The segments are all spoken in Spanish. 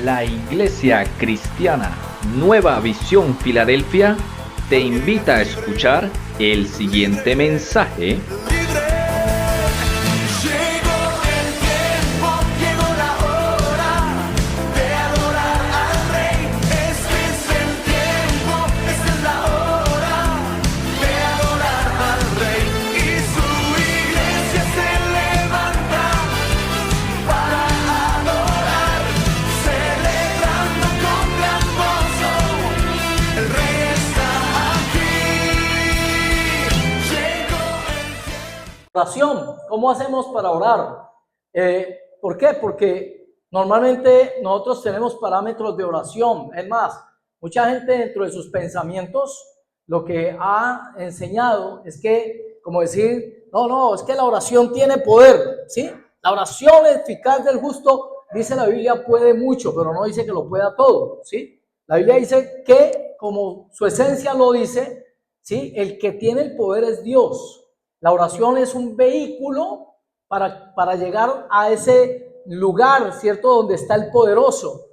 La Iglesia Cristiana Nueva Visión Filadelfia te invita a escuchar el siguiente mensaje. Oración, ¿cómo hacemos para orar? ¿Por qué? Porque normalmente nosotros tenemos parámetros de oración. Es más, mucha gente dentro de sus pensamientos lo que ha enseñado es que, como decir, no, es que la oración tiene poder, ¿sí? La oración eficaz del justo, dice la Biblia, puede mucho, pero no dice que lo pueda todo, ¿sí? La Biblia dice que, como su esencia lo dice, ¿sí? El que tiene el poder es Dios. La oración es un vehículo para llegar a ese lugar, ¿cierto? Donde está el poderoso.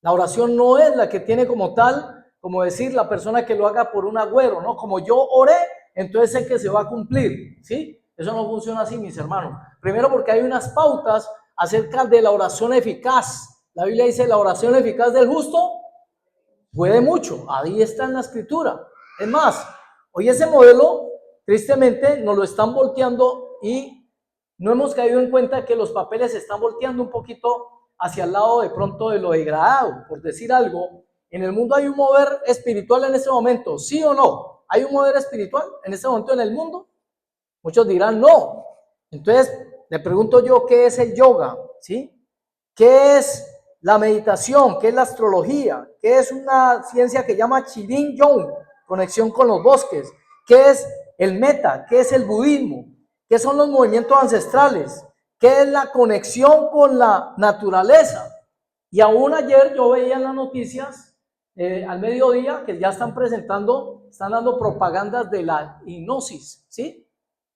La oración no es la que tiene como tal, como decir la persona que lo haga por un agüero, ¿no? Como yo oré, entonces sé que se va a cumplir, ¿sí? Eso no funciona así, mis hermanos. Primero porque hay unas pautas acerca de la oración eficaz. La Biblia dice, la oración eficaz del justo puede mucho. Ahí está en la escritura. Es más, hoy ese modelo tristemente nos lo están volteando y no hemos caído en cuenta que los papeles se están volteando un poquito hacia el lado de pronto de lo degradado, por decir algo. En el mundo hay un mover espiritual en este momento, ¿sí o no? ¿Hay un mover espiritual en este momento en el mundo? Muchos dirán no. Entonces, le pregunto yo, ¿qué es el yoga? ¿Sí? ¿Qué es la meditación? ¿Qué es la astrología? ¿Qué es una ciencia que llama Qigong Yong, conexión con los bosques? ¿Qué es el meta? ¿Qué es el budismo? ¿Qué son los movimientos ancestrales? ¿Qué es la conexión con la naturaleza? Y aún ayer yo veía en las noticias, al mediodía, que ya están presentando, están dando propagandas de la hipnosis, ¿sí?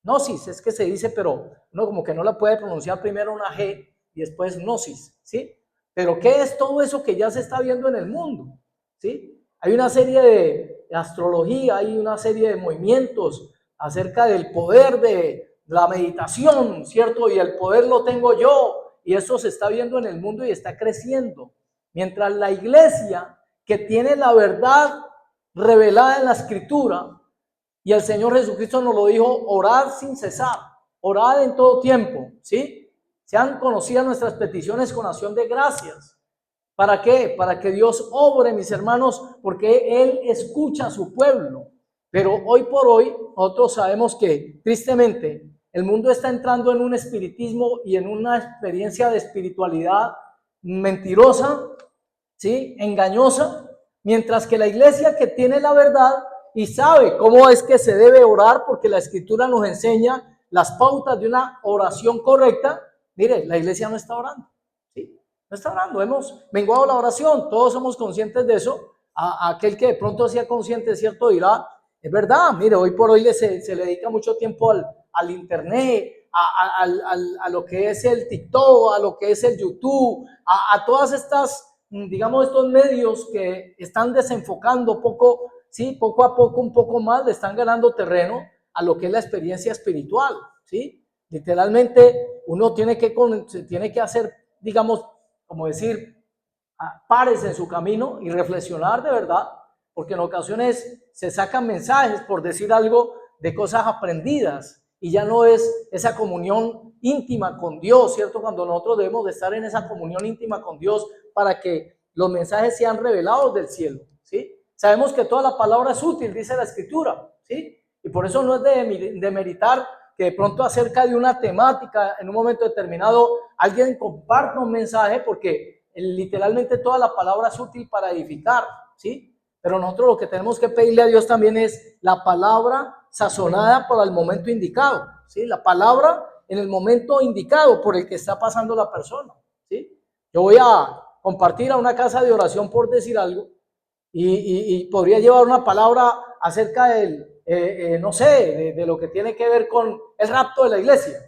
Gnosis es que se dice, pero uno como que no la puede pronunciar primero una G y después gnosis, ¿sí? Pero ¿qué es todo eso que ya se está viendo en el mundo? ¿Sí? Hay una serie de astrología, hay una serie de movimientos acerca del poder de la meditación, ¿cierto? Y el poder lo tengo yo, y eso se está viendo en el mundo y está creciendo. Mientras la iglesia, que tiene la verdad revelada en la escritura, y el Señor Jesucristo nos lo dijo, orad sin cesar, orad en todo tiempo, ¿sí? Sean conocidas nuestras peticiones con acción de gracias. ¿Para qué? Para que Dios obre, mis hermanos, porque Él escucha a su pueblo. Pero hoy por hoy, nosotros sabemos que, tristemente, el mundo está entrando en un espiritismo y en una experiencia de espiritualidad mentirosa, ¿sí? Engañosa, mientras que la iglesia que tiene la verdad y sabe cómo es que se debe orar, porque la escritura nos enseña las pautas de una oración correcta. Mire, la iglesia no está orando, ¿sí? No está orando, hemos menguado la oración, todos somos conscientes de eso. A aquel que de pronto sea consciente, ¿cierto? Dirá, es verdad, mire, hoy por hoy se le dedica mucho tiempo al internet, a lo que es el TikTok, a lo que es el YouTube, a todas estas, digamos, estos medios que están desenfocando poco, ¿sí? Poco a poco, un poco más, le están ganando terreno a lo que es la experiencia espiritual, ¿sí? Literalmente, uno tiene que hacer, digamos, como decir, pares en su camino y reflexionar de verdad, porque en ocasiones se sacan mensajes, por decir algo, de cosas aprendidas, y ya no es esa comunión íntima con Dios, ¿cierto? Cuando nosotros debemos de estar en esa comunión íntima con Dios para que los mensajes sean revelados del cielo, ¿sí? Sabemos que toda la palabra es útil, dice la escritura, ¿sí? Y por eso no es de meritar que de pronto acerca de una temática en un momento determinado alguien comparta un mensaje, porque literalmente toda la palabra es útil para edificar, ¿sí? Pero nosotros lo que tenemos que pedirle a Dios también es la palabra sazonada para el momento indicado, ¿sí? La palabra en el momento indicado por el que está pasando la persona, ¿sí? Yo voy a compartir a una casa de oración, por decir algo, y podría llevar una palabra acerca del, no sé, de lo que tiene que ver con el rapto de la iglesia,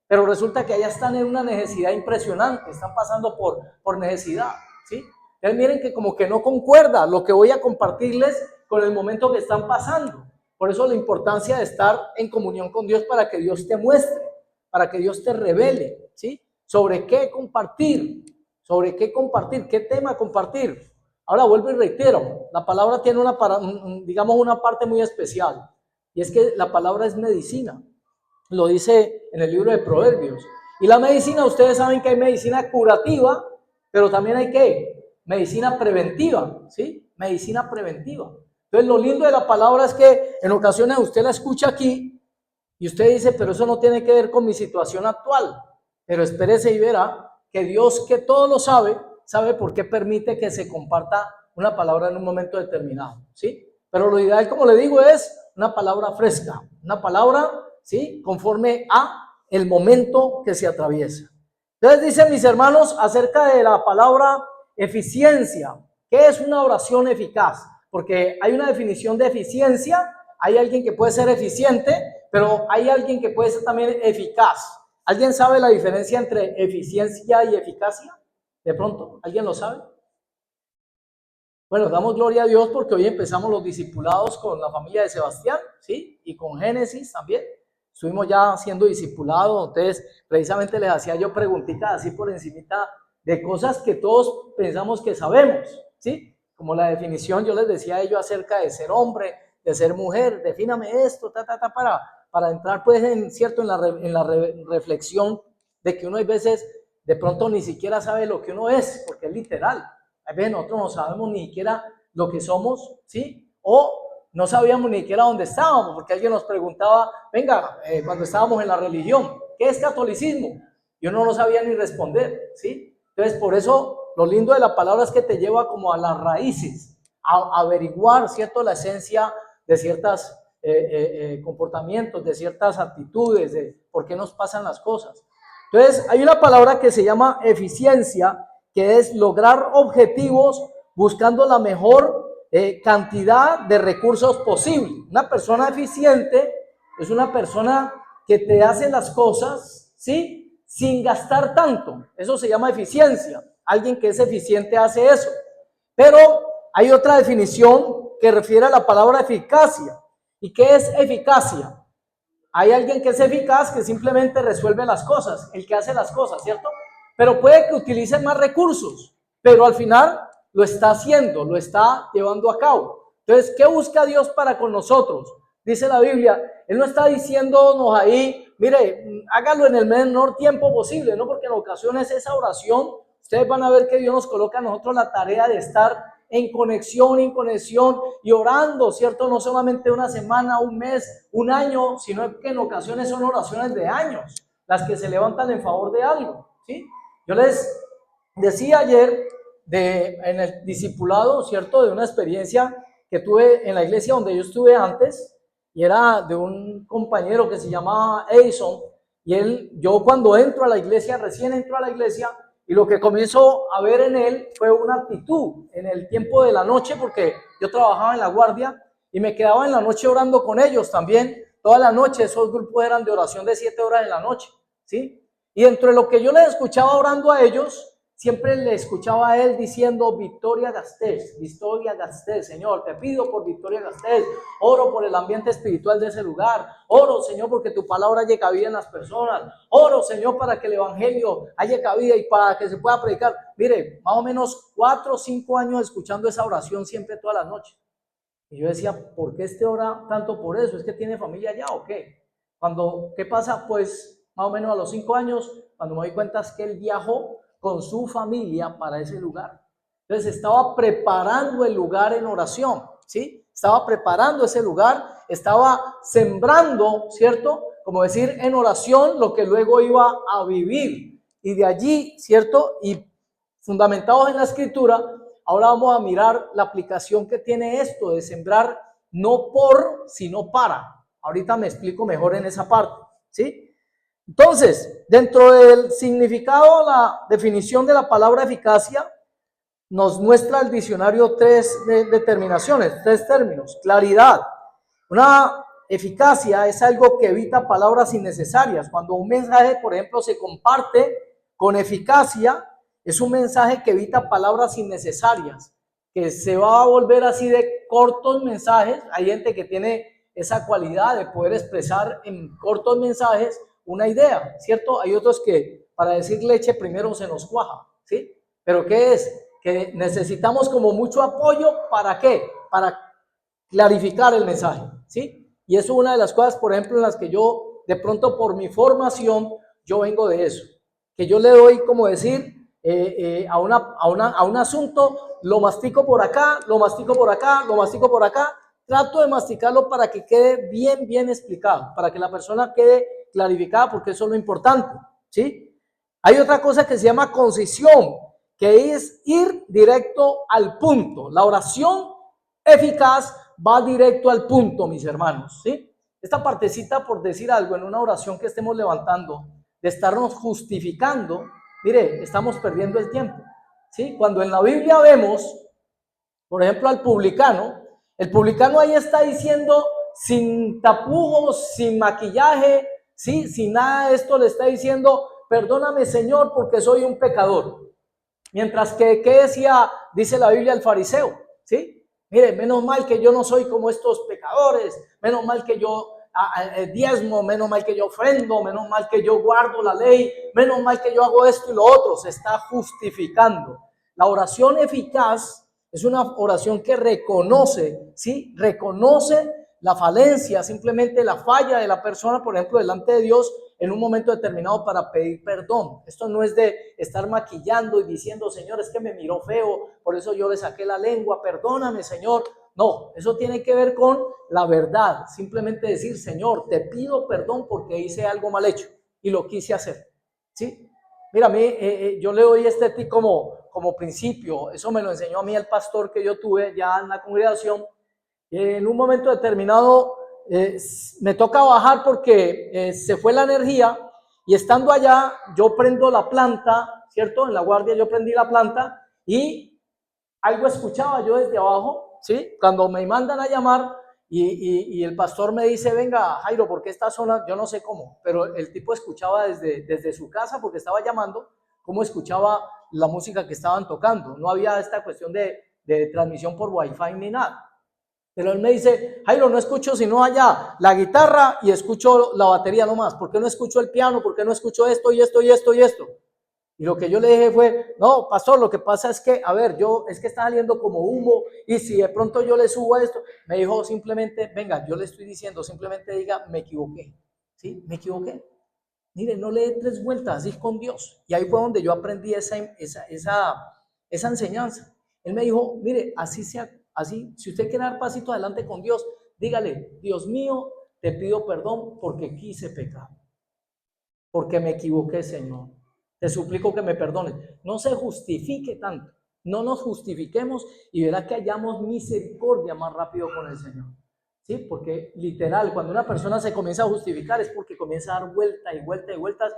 pero resulta que allá están en una necesidad impresionante, están pasando por necesidad. ¿sí? Entonces miren que como que no concuerda lo que voy a compartirles con el momento que están pasando. Por eso la importancia de estar en comunión con Dios para que Dios te muestre, para que Dios te revele, ¿sí? Sobre qué compartir, qué tema compartir. Ahora vuelvo y reitero, la palabra tiene digamos una parte muy especial, y es que la palabra es medicina. Lo dice en el libro de Proverbios. Y la medicina, ustedes saben que hay medicina curativa, pero también hay ¿qué? Medicina preventiva, ¿sí? Medicina preventiva. Entonces lo lindo de la palabra es que en ocasiones usted la escucha aquí y usted dice, pero eso no tiene que ver con mi situación actual. Pero espérese y verá que Dios, que todo lo sabe, sabe por qué permite que se comparta una palabra en un momento determinado, ¿sí? Pero lo ideal, como le digo, es una palabra fresca, una palabra, ¿sí? Conforme a el momento que se atraviesa. Entonces dicen mis hermanos acerca de la palabra eficiencia. ¿Qué es una oración eficaz? Porque hay una definición de eficiencia, hay alguien que puede ser eficiente, pero hay alguien que puede ser también eficaz. ¿Alguien sabe la diferencia entre eficiencia y eficacia? De pronto, ¿alguien lo sabe? Bueno, damos gloria a Dios porque hoy empezamos los discipulados con la familia de Sebastián, ¿sí? Y con Génesis también. Estuvimos ya siendo discipulados, entonces precisamente les hacía yo preguntitas así por encimita de cosas que todos pensamos que sabemos, ¿sí? Como la definición, yo les decía a ellos acerca de ser hombre, de ser mujer, defíname esto, para entrar pues en la reflexión de que uno hay veces de pronto ni siquiera sabe lo que uno es, porque es literal. A veces nosotros no sabemos ni siquiera lo que somos, ¿sí? O no sabíamos ni siquiera dónde estábamos, porque alguien nos preguntaba, venga, cuando estábamos en la religión, ¿qué es catolicismo? Y uno no sabía ni responder, ¿sí? Entonces, por eso, lo lindo de la palabra es que te lleva como a las raíces, a averiguar, ¿cierto?, la esencia de ciertos comportamientos, de ciertas actitudes, de por qué nos pasan las cosas. Entonces, hay una palabra que se llama eficiencia, que es lograr objetivos buscando la mejor cantidad de recursos posible. Una persona eficiente es una persona que te hace las cosas, ¿sí?, sin gastar tanto. Eso se llama eficiencia. Alguien que es eficiente hace eso. Pero hay otra definición que refiere a la palabra eficacia. ¿Y qué es eficacia? Hay alguien que es eficaz, que simplemente resuelve las cosas, el que hace las cosas, ¿cierto? Pero puede que utilice más recursos, pero al final lo está haciendo, lo está llevando a cabo. Entonces, ¿qué busca Dios para con nosotros? Dice la Biblia, Él no está diciéndonos ahí, mire, hágalo en el menor tiempo posible, ¿no? Porque en ocasiones esa oración, ustedes van a ver que Dios nos coloca a nosotros la tarea de estar en conexión y orando, ¿cierto? No solamente una semana, un mes, un año, sino que en ocasiones son oraciones de años, las que se levantan en favor de algo, ¿sí? Yo les decía ayer en el discipulado, ¿cierto?, de una experiencia que tuve en la iglesia donde yo estuve antes, y era de un compañero que se llamaba Edison, y yo cuando entro a la iglesia, recién entro a la iglesia, y lo que comienzo a ver en él fue una actitud en el tiempo de la noche, porque yo trabajaba en la guardia y me quedaba en la noche orando con ellos también. Toda la noche, esos grupos eran de oración de 7 horas en la noche, ¿sí? Y entre lo que yo les escuchaba orando a ellos, siempre le escuchaba a él diciendo, Victoria Gasteiz, Señor, te pido por Victoria Gasteiz, oro por el ambiente espiritual de ese lugar, oro, Señor, porque tu palabra haya cabida en las personas, oro, Señor, para que el evangelio haya cabida y para que se pueda predicar. Mire, más o menos 4 o 5 años escuchando esa oración siempre toda la noche. Y yo decía, ¿por qué ora tanto por eso? ¿Es que tiene familia allá o qué? ¿Qué pasa? Pues más o menos a los 5 años, cuando me doy cuenta es que él viajó con su familia para ese lugar. Entonces estaba preparando el lugar en oración, ¿sí? Estaba preparando ese lugar, estaba sembrando, ¿cierto? Como decir, en oración lo que luego iba a vivir. Y de allí, ¿cierto? Y fundamentados en la escritura, ahora vamos a mirar la aplicación que tiene esto de sembrar no por, sino para. Ahorita me explico mejor en esa parte, ¿sí? Entonces, dentro del significado, la definición de la palabra eficacia, nos muestra el diccionario 3 determinaciones, 3 términos. Claridad. Una eficacia es algo que evita palabras innecesarias. Cuando un mensaje, por ejemplo, se comparte con eficacia, Es un mensaje que evita palabras innecesarias, que se va a volver así de cortos mensajes. Hay gente que tiene esa cualidad de poder expresar en cortos mensajes una idea, ¿cierto? Hay otros que para decir leche primero se nos cuaja, ¿sí? ¿Pero qué es? Que necesitamos como mucho apoyo, ¿para qué? Para clarificar el mensaje, ¿sí? Y eso es una de las cosas, por ejemplo, en las que yo, de pronto por mi formación, yo vengo de eso, que yo le doy, como decir, a un asunto, lo mastico por acá, lo mastico por acá, lo mastico por acá, trato de masticarlo para que quede bien explicado, para que la persona quede clarificada, porque eso es lo importante, ¿sí? Hay otra cosa que se llama concisión, que es ir directo al punto. La oración eficaz va directo al punto, mis hermanos, ¿sí? Esta partecita, por decir algo, en una oración que estemos levantando, de estarnos justificando, mire, estamos perdiendo el tiempo, ¿sí? Cuando en la Biblia vemos, por ejemplo, al publicano, el publicano ahí está diciendo, sin tapujos, sin maquillaje, ¿sí? Sin nada de esto, le está diciendo, perdóname, Señor, porque soy un pecador. Mientras que, ¿qué decía? Dice la Biblia, el fariseo, ¿sí? Mire, menos mal que yo no soy como estos pecadores, menos mal que yo diezmo, menos mal que yo ofrendo, menos mal que yo guardo la ley, menos mal que yo hago esto y lo otro. Se está justificando. La oración eficaz es una oración que reconoce, ¿sí? Reconoce la falencia, simplemente la falla de la persona, por ejemplo, delante de Dios en un momento determinado para pedir perdón. Esto no es de estar maquillando y diciendo, Señor, es que me miró feo, por eso yo le saqué la lengua, perdóname, Señor. No, eso tiene que ver con la verdad. Simplemente decir, Señor, te pido perdón porque hice algo mal hecho y lo quise hacer, ¿sí? Mira, a mí, yo le doy este tip como principio. Eso me lo enseñó a mí el pastor que yo tuve ya en la congregación. En un momento determinado me toca bajar porque se fue la energía y estando allá yo prendo la planta, ¿cierto? En la guardia yo prendí la planta y algo escuchaba yo desde abajo, ¿sí? Cuando me mandan a llamar y el pastor me dice, venga, Jairo, ¿por qué esta zona? Yo no sé cómo, pero el tipo escuchaba desde su casa porque estaba llamando, cómo escuchaba la música que estaban tocando. No había esta cuestión de transmisión por Wi-Fi ni nada. Pero él me dice, Jairo, no escucho sino allá la guitarra y escucho la batería nomás. ¿Por qué no escucho el piano? ¿Por qué no escucho esto y esto y esto y esto? Y lo que yo le dije fue, no, pastor, lo que pasa es que, a ver, es que está saliendo como humo y si de pronto yo le subo a esto, me dijo simplemente, venga, yo le estoy diciendo, simplemente diga, me equivoqué, ¿sí? Me equivoqué. Mire, no le dé 3 vueltas, así con Dios. Y ahí fue donde yo aprendí esa enseñanza. Él me dijo, mire, así, si usted quiere dar pasito adelante con Dios, dígale, Dios mío, te pido perdón porque quise pecar, porque me equivoqué, Señor. Te suplico que me perdones. No se justifique tanto, no nos justifiquemos y verá que hallamos misericordia más rápido con el Señor. ¿Sí? Porque literal, cuando una persona se comienza a justificar es porque comienza a dar vuelta y vuelta y vueltas.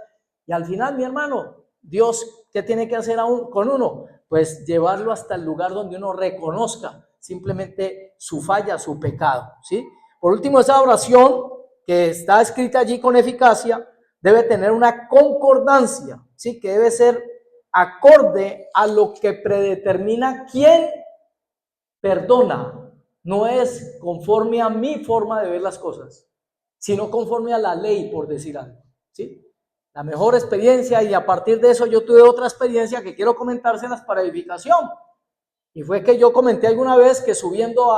Y al final, mi hermano, Dios, ¿qué tiene que hacer con uno? Pues llevarlo hasta el lugar donde uno reconozca simplemente su falla, su pecado. ¿Sí? Por último, esa oración que está escrita allí con eficacia debe tener una concordancia, ¿sí? Que debe ser acorde a lo que predetermina quién perdona. No es conforme a mi forma de ver las cosas, sino conforme a la ley, por decir algo, ¿sí? La mejor experiencia, y a partir de eso yo tuve otra experiencia que quiero comentárselas para edificación. Y fue que yo comenté alguna vez que subiendo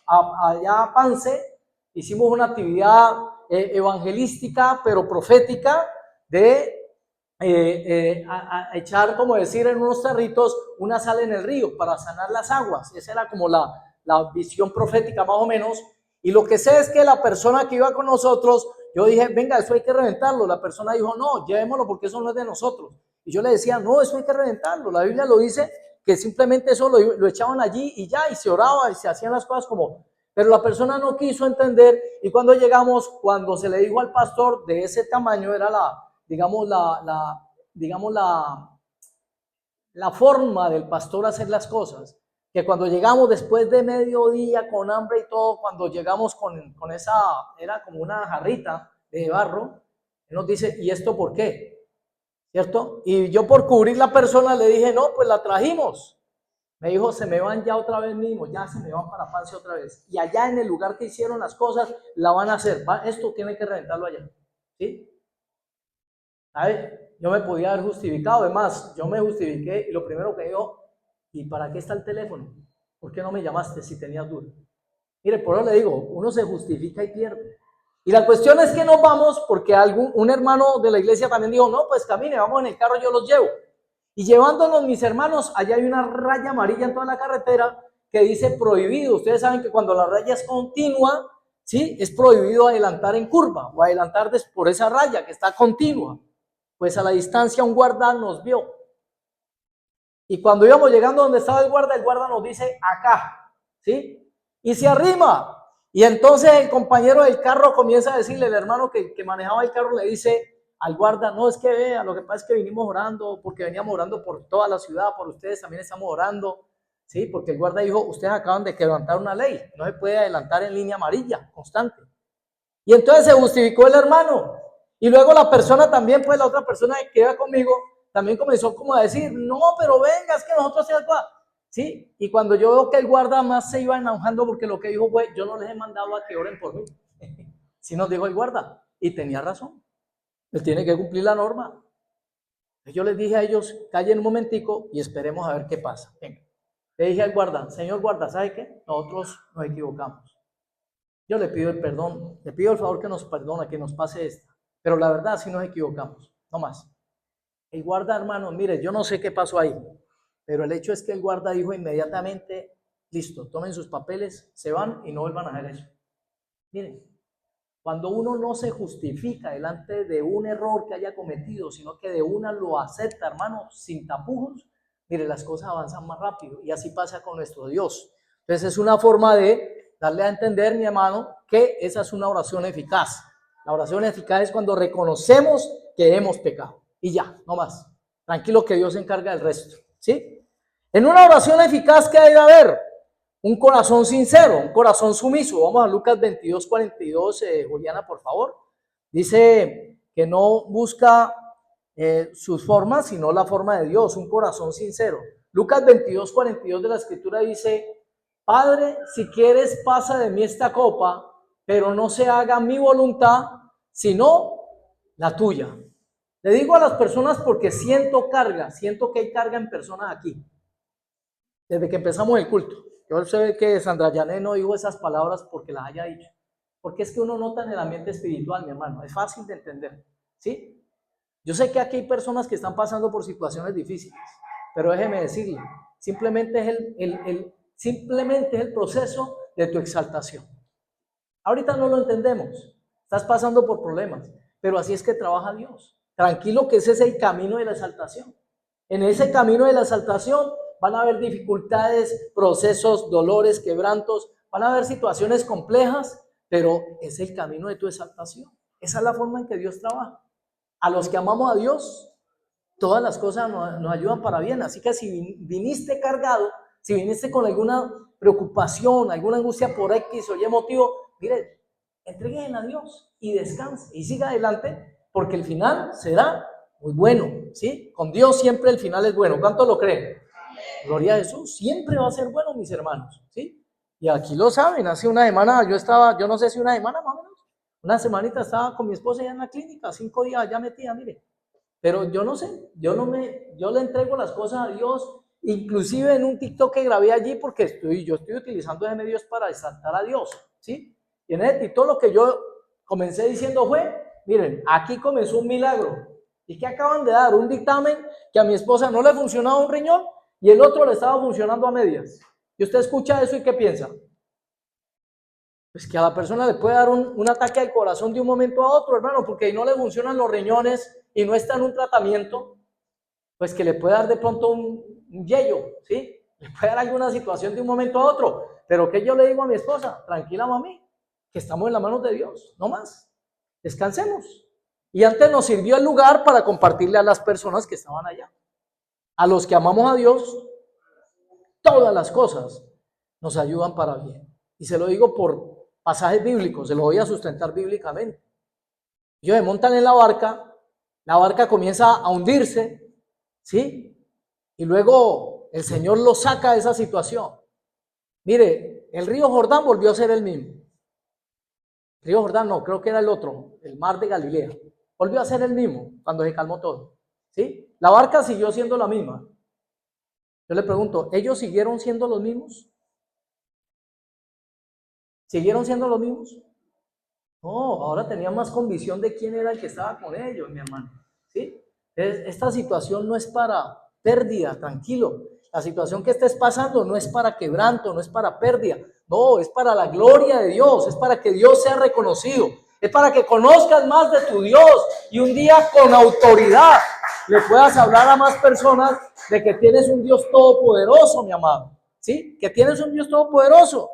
allá a Pance, hicimos una actividad evangelística, pero profética, de a echar, como decir, en unos cerritos una sal en el río para sanar las aguas. Esa era como la visión profética más o menos. Y lo que sé es que la persona que iba con nosotros, yo dije, venga, eso hay que reventarlo. La persona dijo, no, llevémoslo porque eso no es de nosotros. Y yo le decía, no, eso hay que reventarlo. La Biblia lo dice, que simplemente eso lo echaban allí y ya, y se oraba y se hacían las cosas como... Pero la persona no quiso entender, y cuando llegamos, cuando se le dijo al pastor de ese tamaño, era la forma del pastor hacer las cosas, que cuando llegamos después de mediodía con hambre y todo, cuando llegamos con esa, era como una jarrita de barro, él nos dice, ¿y esto por qué? ¿cierto? Y yo por cubrir la persona le dije, no, pues la trajimos. Me dijo, se me van ya otra vez mismo, ya se me van para Pance otra vez. Y allá en el lugar que hicieron las cosas, la van a hacer. Esto tiene que reventarlo allá, ¿sí? ¿Sabe? Yo me podía haber justificado, además, yo me justifiqué y lo primero que digo, ¿y para qué está el teléfono? ¿Por qué no me llamaste si tenías duda? Mire, por eso le digo, uno se justifica y pierde. Y la cuestión es que nos vamos porque un hermano de la iglesia también dijo, no, pues camine, vamos en el carro, yo los llevo. Y llevándonos mis hermanos, allá hay una raya amarilla en toda la carretera que dice prohibido. Ustedes saben que cuando la raya es continua, ¿sí? Es prohibido adelantar en curva o adelantar por esa raya que está continua. Pues a la distancia un guarda nos vio. Y cuando íbamos llegando donde estaba el guarda nos dice acá, ¿sí? Y se arrima. Y entonces el compañero del carro comienza a decirle, el hermano que manejaba el carro le dice al guarda, no, es que vea, lo que pasa es que vinimos orando, porque veníamos orando por toda la ciudad, por ustedes también estamos orando, ¿sí? Porque el guarda dijo, ustedes acaban de quebrantar una ley, no se puede adelantar en línea amarilla, constante. Y entonces se justificó el hermano. Y luego la persona también, pues la otra persona que iba conmigo, también comenzó como a decir, no, pero venga, es que nosotros ¿sí? Y cuando yo veo que el guarda más se iba enojando porque lo que dijo fue, yo no les he mandado a que oren por mí. Sí nos dijo el guarda. Y tenía razón. Él tiene que cumplir la norma. Yo les dije a ellos, callen un momentico y esperemos a ver qué pasa. Venga. Le dije al guarda, señor guarda, ¿sabe qué? Nosotros nos equivocamos. Yo le pido el perdón, le pido el favor que nos perdone, que nos pase esta. Pero la verdad, sí nos equivocamos. No más. El guarda, hermano, mire, yo no sé qué pasó ahí. Pero el hecho es que el guarda dijo inmediatamente, listo, tomen sus papeles, se van y no vuelvan a hacer eso. Miren, cuando uno no se justifica delante de un error que haya cometido, sino que de una lo acepta, hermano, sin tapujos, mire, las cosas avanzan más rápido y así pasa con nuestro Dios. Entonces es una forma de darle a entender, mi hermano, que esa es una oración eficaz. La oración eficaz es cuando reconocemos que hemos pecado y ya, no más. Tranquilo que Dios se encarga del resto, ¿sí? En una oración eficaz, ¿qué debe haber? Un corazón sincero, un corazón sumiso. Vamos a Lucas 22, 42, Juliana, por favor. Dice que no busca sus formas, sino la forma de Dios, un corazón sincero. Lucas 22, 42 de la Escritura dice, Padre, si quieres, pasa de mí esta copa, pero no se haga mi voluntad, sino la tuya. Le digo a las personas porque siento que hay carga en personas aquí. Desde que empezamos el culto. Yo sé que Sandra Yané no dijo esas palabras porque las haya dicho. Porque es que uno nota en el ambiente espiritual, mi hermano. Es fácil de entender. ¿Sí? Yo sé que aquí hay personas que están pasando por situaciones difíciles. Pero déjeme decirle, simplemente es el proceso de tu exaltación. Ahorita no lo entendemos. Estás pasando por problemas. Pero así es que trabaja Dios. Tranquilo que ese es el camino de la exaltación. En ese camino de la exaltación van a haber dificultades, procesos, dolores, quebrantos, van a haber situaciones complejas, pero es el camino de tu exaltación. Esa es la forma en que Dios trabaja. A los que amamos a Dios, todas las cosas nos ayudan para bien. Así que si viniste cargado, si viniste con alguna preocupación, alguna angustia por X o Y motivo, mire, entreguen a Dios y descanse y siga adelante, porque el final será muy bueno, ¿sí? Con Dios siempre el final es bueno. ¿Cuánto lo creen? Gloria a Jesús, siempre va a ser bueno, mis hermanos, ¿sí? Y aquí lo saben, hace una semana yo no sé si una semana más o menos, una semanita estaba con mi esposa ya en la clínica, 5 días ya metida, mire. Pero yo no sé, yo le entrego las cosas a Dios, inclusive en un TikTok que grabé allí, porque yo estoy utilizando ese medios para exaltar a Dios, ¿sí? Y en ese TikTok lo que yo comencé diciendo fue, miren, aquí comenzó un milagro. ¿Y qué acaban de dar? Un dictamen que a mi esposa no le funcionaba un riñón y el otro le estaba funcionando a medias. Y usted escucha eso y ¿qué piensa? Pues que a la persona le puede dar un ataque al corazón de un momento a otro, hermano, porque no le funcionan los riñones y no está en un tratamiento, pues que le puede dar de pronto un yello, ¿sí? Le puede dar alguna situación de un momento a otro. Pero que yo le digo a mi esposa, tranquila mami, que estamos en las manos de Dios, no más. Descansemos. Y antes nos sirvió el lugar para compartirle a las personas que estaban allá. A los que amamos a Dios, todas las cosas nos ayudan para bien. Y se lo digo por pasajes bíblicos, se lo voy a sustentar bíblicamente. Ellos se montan en la barca la barca comienza a hundirse, ¿sí? Y luego el Señor lo saca de esa situación. Mire, el río Jordán volvió a ser el mismo. El río Jordán no, creo que era el otro, el mar de Galilea. Volvió a ser el mismo cuando se calmó todo, ¿sí? La barca siguió siendo la misma. Yo le pregunto, ¿ellos siguieron siendo los mismos? ¿Siguieron siendo los mismos? No, ahora tenían más convicción de quién era el que estaba con ellos, mi hermano, ¿sí? Esta situación no es para pérdida, tranquilo. La situación que estés pasando no es para quebranto, no es para pérdida. No, es para la gloria de Dios, es para que Dios sea reconocido. Es para que conozcas más de tu Dios y un día con autoridad le puedas hablar a más personas de que tienes un Dios todopoderoso, mi amado, ¿sí? Que tienes un Dios todopoderoso.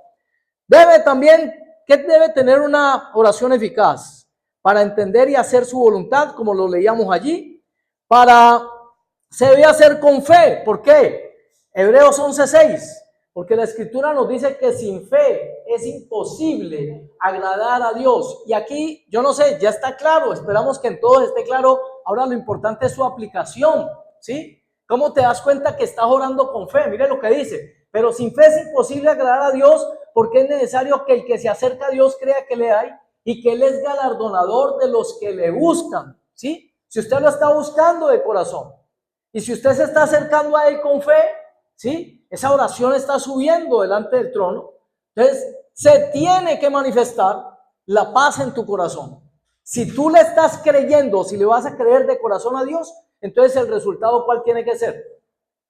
¿Qué debe tener una oración eficaz? Para entender y hacer su voluntad, como lo leíamos allí. Se debe hacer con fe. ¿Por qué? Hebreos 11:6. Porque la Escritura nos dice que sin fe es imposible agradar a Dios. Y aquí, yo no sé, ya está claro. Esperamos que en todos esté claro. Ahora lo importante es su aplicación, ¿sí? ¿Cómo te das cuenta que estás orando con fe? Mire lo que dice. Pero sin fe es imposible agradar a Dios, porque es necesario que el que se acerca a Dios crea que le hay y que Él es galardonador de los que le buscan, ¿sí? Si usted lo está buscando de corazón y si usted se está acercando a Él con fe, ¿sí? Esa oración está subiendo delante del trono. Entonces, se tiene que manifestar la paz en tu corazón. Si tú le estás creyendo, si le vas a creer de corazón a Dios, entonces el resultado, ¿cuál tiene que ser?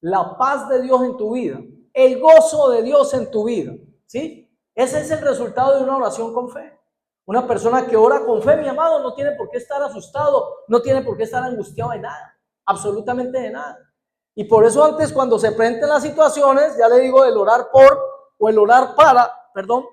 La paz de Dios en tu vida, el gozo de Dios en tu vida, ¿sí? Ese es el resultado de una oración con fe. Una persona que ora con fe, mi amado, no tiene por qué estar asustado, no tiene por qué estar angustiado de nada, absolutamente de nada. Y por eso antes, cuando se presenten las situaciones, ya le digo del orar por o el orar para, perdón,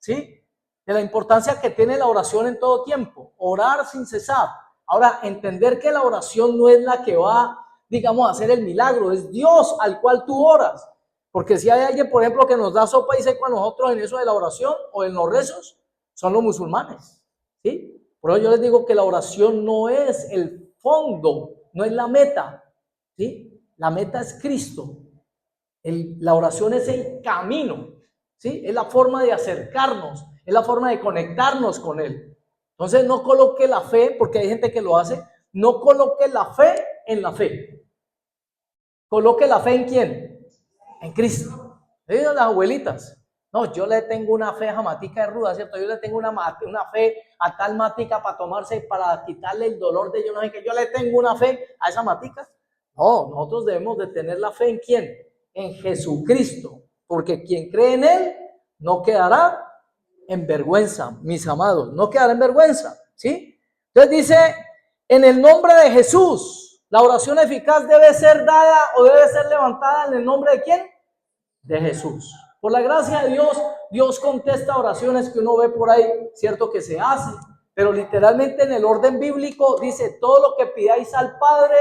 ¿sí? De la importancia que tiene la oración en todo tiempo, orar sin cesar. Ahora, entender que la oración no es la que va, digamos, a hacer el milagro, es Dios al cual tú oras. Porque si hay alguien, por ejemplo, que nos da sopa y seco a nosotros en eso de la oración o en los rezos, son los musulmanes, ¿sí? Por eso yo les digo que la oración no es el fondo, no es la meta, ¿sí? La meta es Cristo. La oración es el camino, ¿sí? Es la forma de acercarnos, es la forma de conectarnos con Él. Entonces no coloque la fe, porque hay gente que lo hace, no coloque la fe en la fe. Coloque la fe ¿en quién? En Cristo. Las abuelitas. No, yo le tengo una fe a matica de ruda, ¿cierto? Yo le tengo una fe a tal matica para tomarse, para quitarle el dolor de yo no sé qué. Yo le tengo una fe a esa matica. No, nosotros debemos de tener la fe ¿en quién? En Jesucristo. Porque quien cree en Él no quedará en vergüenza, mis amados. No quedará en vergüenza, ¿sí? Entonces dice, en el nombre de Jesús, la oración eficaz debe ser dada o debe ser levantada en el nombre de ¿quién? De Jesús. Por la gracia de Dios, Dios contesta oraciones que uno ve por ahí, cierto que se hacen, pero literalmente en el orden bíblico dice, todo lo que pidáis al Padre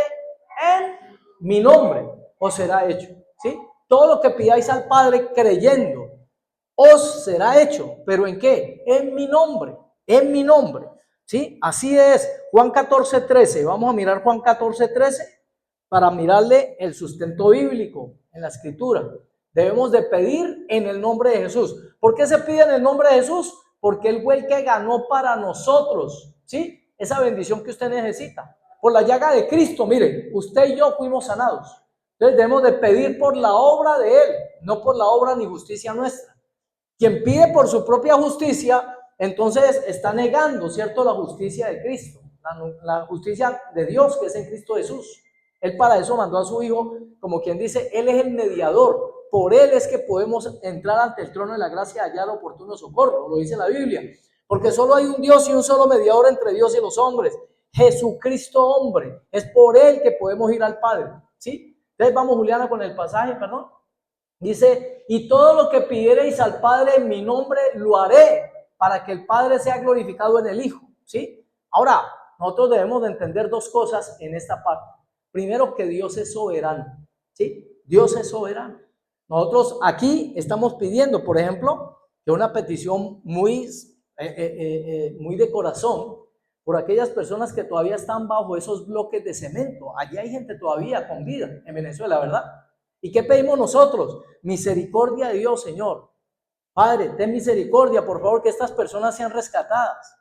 en mi nombre os será hecho, ¿sí? Todo lo que pidáis al Padre creyendo os será hecho, pero ¿en qué? En mi nombre, ¿sí? Así es, Juan 14:13, vamos a mirar Juan 14:13 para mirarle el sustento bíblico en la escritura. Debemos de pedir en el nombre de Jesús. ¿Por qué se pide en el nombre de Jesús? Porque Él fue el que ganó para nosotros, ¿sí? Esa bendición que usted necesita. Por la llaga de Cristo, mire, usted y yo fuimos sanados. Entonces debemos de pedir por la obra de Él, no por la obra ni justicia nuestra. Quien pide por su propia justicia, entonces está negando, ¿cierto?, la justicia de Cristo, la justicia de Dios que es en Cristo Jesús. Él para eso mandó a su Hijo, como quien dice, Él es el mediador. Por Él es que podemos entrar ante el trono de la gracia y hallar oportuno socorro, lo dice la Biblia. Porque solo hay un Dios y un solo mediador entre Dios y los hombres, Jesucristo hombre. Es por Él que podemos ir al Padre, ¿sí? Entonces vamos, Juliana, con el pasaje, perdón. Dice, y todo lo que pidiereis al Padre en mi nombre, lo haré, para que el Padre sea glorificado en el Hijo, ¿sí? Ahora, nosotros debemos de entender dos cosas en esta parte. Primero, que Dios es soberano, ¿sí? Dios es soberano. Nosotros aquí estamos pidiendo, por ejemplo, que una petición muy de corazón, por aquellas personas que todavía están bajo esos bloques de cemento. Allí hay gente todavía con vida en Venezuela, ¿verdad? ¿Y qué pedimos nosotros? Misericordia de Dios, Señor. Padre, ten misericordia, por favor, que estas personas sean rescatadas.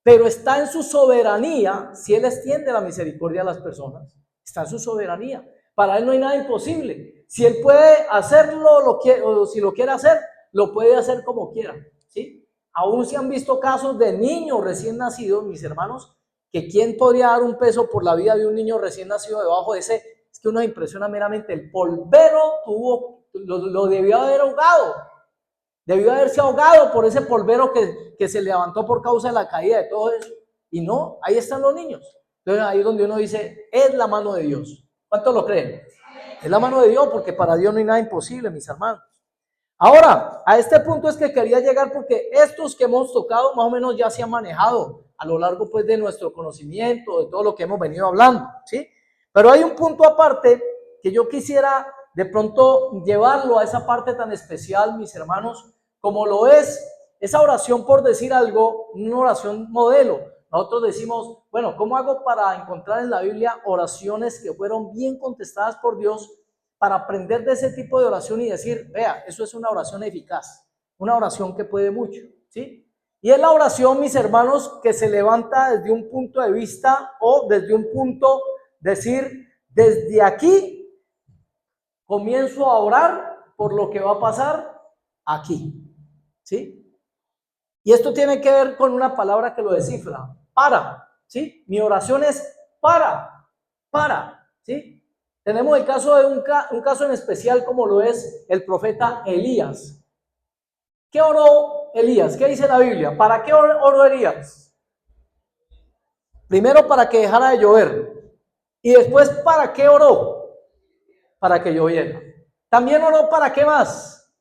Pero está en su soberanía, si Él extiende la misericordia a las personas, está en su soberanía. Para Él no hay nada imposible. Si Él puede hacerlo, o si lo quiere hacer, lo puede hacer como quiera, ¿sí? Aún se han visto casos de niños recién nacidos, mis hermanos, que quién podría dar un peso por la vida de un niño recién nacido debajo de ese. Es que uno impresiona meramente, el polvero lo debió haber ahogado. Debió haberse ahogado por ese polvero que se levantó por causa de la caída de todo eso. Y no, ahí están los niños. Entonces ahí es donde uno dice, es la mano de Dios. ¿Cuántos lo creen? Es la mano de Dios, porque para Dios no hay nada imposible, mis hermanos. Ahora, a este punto es que quería llegar, porque estos que hemos tocado más o menos ya se han manejado a lo largo pues de nuestro conocimiento, de todo lo que hemos venido hablando, ¿sí? Pero hay un punto aparte que yo quisiera de pronto llevarlo a esa parte tan especial, mis hermanos, como lo es esa oración, por decir algo, una oración modelo. Nosotros decimos, bueno, ¿cómo hago para encontrar en la Biblia oraciones que fueron bien contestadas por Dios, para aprender de ese tipo de oración y decir, vea, eso es una oración eficaz, una oración que puede mucho, ¿sí? Y es la oración, mis hermanos, que se levanta desde un punto de vista, o desde un punto, decir, desde aquí comienzo a orar por lo que va a pasar aquí, ¿sí? Y esto tiene que ver con una palabra que lo descifra, para, ¿sí? Mi oración es para, ¿sí? Tenemos el caso de un caso en especial, como lo es el profeta Elías. ¿Qué oró Elías? ¿Qué dice la Biblia? ¿Para qué oró Elías? Primero, para que dejara de llover. Y después, ¿para qué oró? Para que lloviera. También oró, ¿para qué más?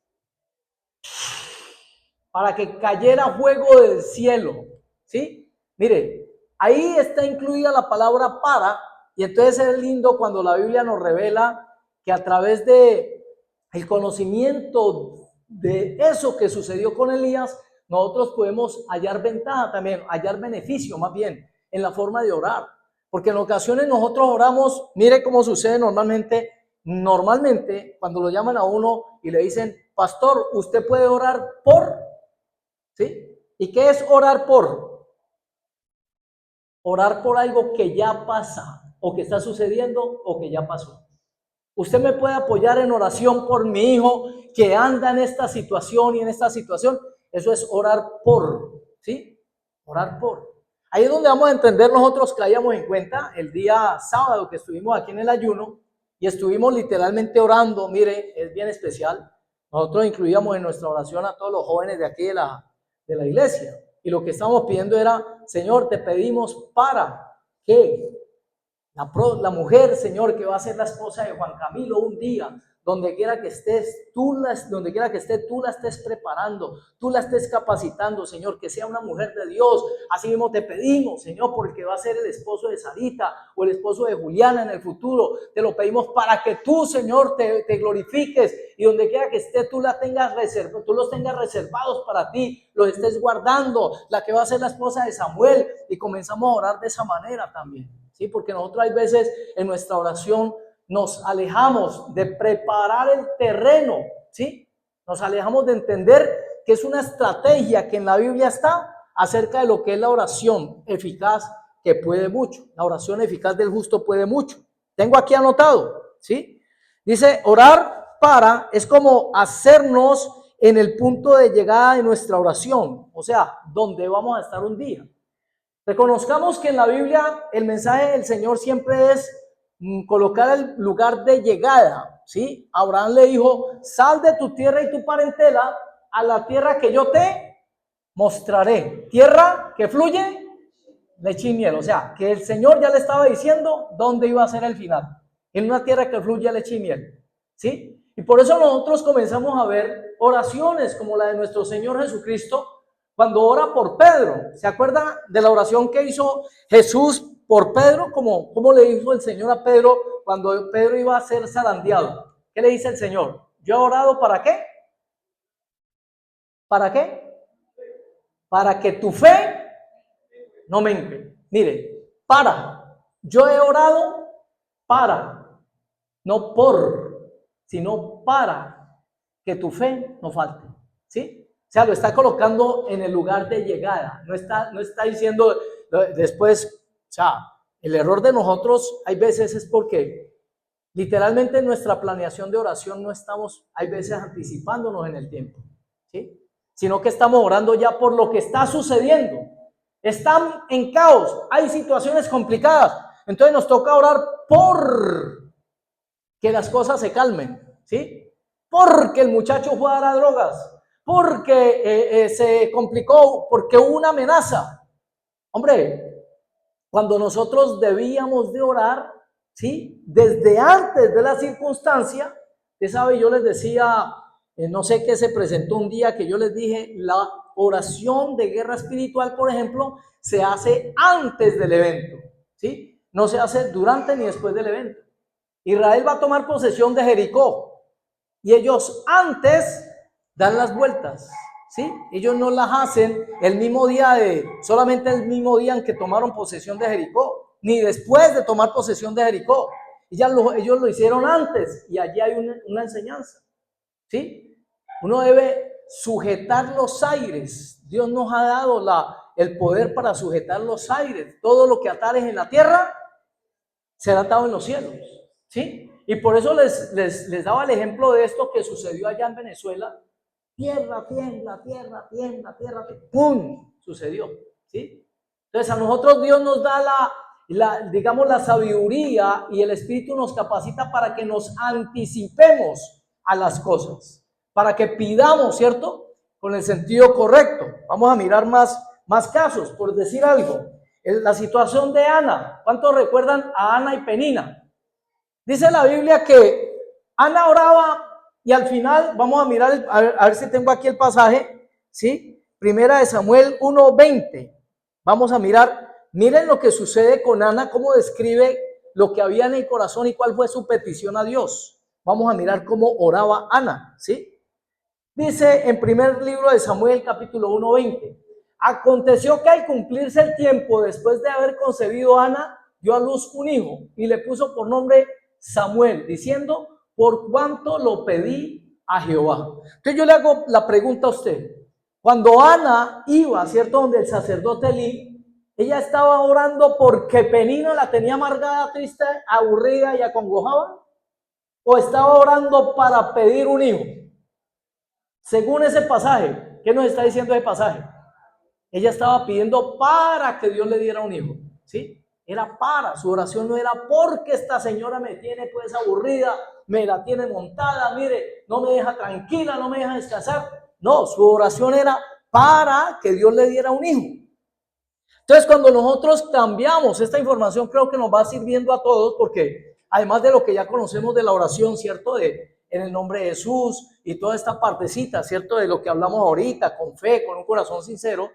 Para que cayera fuego del cielo, ¿sí? Mire, ahí está incluida la palabra para, y entonces es lindo cuando la Biblia nos revela que a través de el conocimiento de eso que sucedió con Elías, nosotros podemos hallar ventaja también, hallar beneficio más bien en la forma de orar. Porque en ocasiones nosotros oramos, mire cómo sucede normalmente cuando lo llaman a uno y le dicen, pastor, usted puede orar por, ¿sí? ¿Y qué es orar por? Orar por algo que ya pasa, o que está sucediendo, o que ya pasó. Usted me puede apoyar en oración por mi hijo que anda en esta situación y en esta situación. Eso es orar por, ¿sí? Orar por. Ahí es donde vamos a entender nosotros, que hayamos en cuenta el día sábado que estuvimos aquí en el ayuno y estuvimos literalmente orando. Mire, es bien especial. Nosotros incluíamos en nuestra oración a todos los jóvenes de aquí de la iglesia. Y lo que estábamos pidiendo era, Señor, te pedimos para que la mujer, Señor, que va a ser la esposa de Juan Camilo un día, donde quiera que estés, tú la estés preparando, tú la estés capacitando, Señor, que sea una mujer de Dios. Así mismo te pedimos, Señor, porque va a ser el esposo de Sarita o el esposo de Juliana en el futuro. Te lo pedimos para que tú, Señor, te glorifiques, y donde quiera que esté, tú los tengas reservados para ti, los estés guardando. La que va a ser la esposa de Samuel, y comenzamos a orar de esa manera también, ¿sí? Porque nosotros hay veces en nuestra oración nos alejamos de preparar el terreno, ¿sí? Nos alejamos de entender que es una estrategia que en la Biblia está acerca de lo que es la oración eficaz, que puede mucho. La oración eficaz del justo puede mucho. Tengo aquí anotado, ¿sí? Dice, orar para es como hacernos en el punto de llegada de nuestra oración, o sea, donde vamos a estar un día. Reconozcamos que en la Biblia el mensaje del Señor siempre es colocar el lugar de llegada, ¿sí? Abraham le dijo, sal de tu tierra y tu parentela a la tierra que yo te mostraré. Tierra que fluye leche y miel. O sea, que el Señor ya le estaba diciendo dónde iba a ser el final. En una tierra que fluye leche y miel, ¿sí? Y por eso nosotros comenzamos a ver oraciones como la de nuestro Señor Jesucristo, cuando ora por Pedro. ¿Se acuerda de la oración que hizo Jesús por Pedro? ¿Cómo le dijo el Señor a Pedro cuando Pedro iba a ser zarandeado? ¿Qué le dice el Señor? Yo he orado ¿para qué? ¿Para qué? Para que tu fe no mengue. Mire, para. Yo he orado para, no por, sino para que tu fe no falte. ¿Sí? O sea, lo está colocando en el lugar de llegada. No está diciendo después, o sea, el error de nosotros hay veces es porque literalmente en nuestra planeación de oración no estamos, hay veces anticipándonos en el tiempo, ¿sí? Sino que estamos orando ya por lo que está sucediendo. Están en caos, hay situaciones complicadas. Entonces nos toca orar por que las cosas se calmen, ¿sí? Porque el muchacho fue a dar a drogas, porque se complicó, porque hubo una amenaza. Hombre, cuando nosotros debíamos de orar, ¿sí? Desde antes de la circunstancia, usted sabe, yo les decía, no sé qué se presentó un día que yo les dije, la oración de guerra espiritual, por ejemplo, se hace antes del evento, ¿sí? No se hace durante ni después del evento. Israel va a tomar posesión de Jericó y ellos antes dan las vueltas, ¿sí? Ellos no las hacen el mismo día solamente el mismo día en que tomaron posesión de Jericó, ni después de tomar posesión de Jericó. Ellos lo hicieron antes y allí hay una enseñanza, ¿sí? Uno debe sujetar los aires. Dios nos ha dado el poder para sujetar los aires. Todo lo que atares en la tierra será atado en los cielos, ¿sí? Y por eso les daba el ejemplo de esto que sucedió allá en Venezuela. Tierra, tiembla, tierra, tiembla, tierra, tiembla. ¡Pum! Sucedió, ¿sí? Entonces a nosotros Dios nos da digamos, la sabiduría y el Espíritu nos capacita para que nos anticipemos a las cosas, para que pidamos, ¿cierto? Con el sentido correcto. Vamos a mirar más casos, por decir algo. La situación de Ana. ¿Cuántos recuerdan a Ana y Penina? Dice la Biblia que Ana oraba y al final, vamos a mirar, a ver si tengo aquí el pasaje, ¿sí? Primera de Samuel 1:20. Vamos a mirar, miren lo que sucede con Ana, cómo describe lo que había en el corazón y cuál fue su petición a Dios. Vamos a mirar cómo oraba Ana, ¿sí? Dice en primer libro de Samuel, capítulo 1:20. Aconteció que al cumplirse el tiempo, después de haber concebido Ana, dio a luz un hijo y le puso por nombre Samuel, diciendo, por cuanto lo pedí a Jehová. Entonces yo le hago la pregunta a usted. Cuando Ana iba, ¿cierto?, donde el sacerdote Elí, ella estaba orando porque Penina la tenía amargada, triste, aburrida y acongojada, o estaba orando para pedir un hijo. Según ese pasaje, ¿qué nos está diciendo ese pasaje? Ella estaba pidiendo para que Dios le diera un hijo, ¿sí? Era para, su oración no era porque esta señora me tiene pues aburrida, me la tiene montada, mire, no me deja tranquila, no me deja descansar. No, su oración era para que Dios le diera un hijo. Entonces, cuando nosotros cambiamos esta información, creo que nos va sirviendo a todos, porque además de lo que ya conocemos de la oración, ¿cierto? En el nombre de Jesús y toda esta partecita, ¿cierto? De lo que hablamos ahorita, con fe, con un corazón sincero.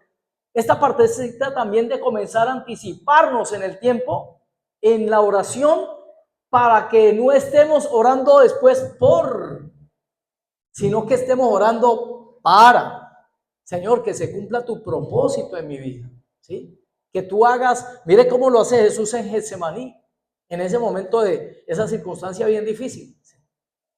Esta partecita también de comenzar a anticiparnos en el tiempo, en la oración, para que no estemos orando después por, sino que estemos orando para. Señor, que se cumpla tu propósito en mi vida, ¿sí? Que tú hagas, mire cómo lo hace Jesús en Getsemaní, en ese momento de esa circunstancia bien difícil.